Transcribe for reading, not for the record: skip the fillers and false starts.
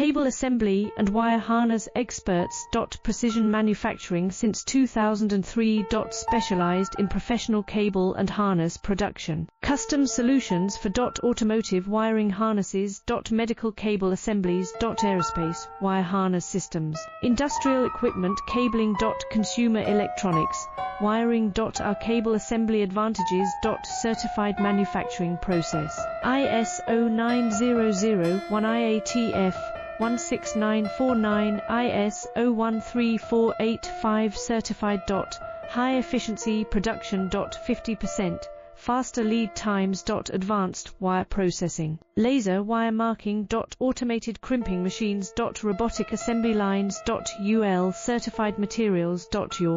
Cable assembly and wire harness experts. Precision manufacturing since 2003. Specialized in professional cable and harness production. Custom solutions for automotive wiring harnesses. Medical cable assemblies. Aerospace wire harness systems. Industrial equipment cabling. Consumer electronics wiring. Our cable assembly advantages. Certified manufacturing process. ISO 9001 IATF 16949 ISO 13485 certified. High efficiency production. 50% faster lead times. Advanced wire processing, laser wire marking. Automated crimping machines. Robotic assembly lines. UL certified materials. Your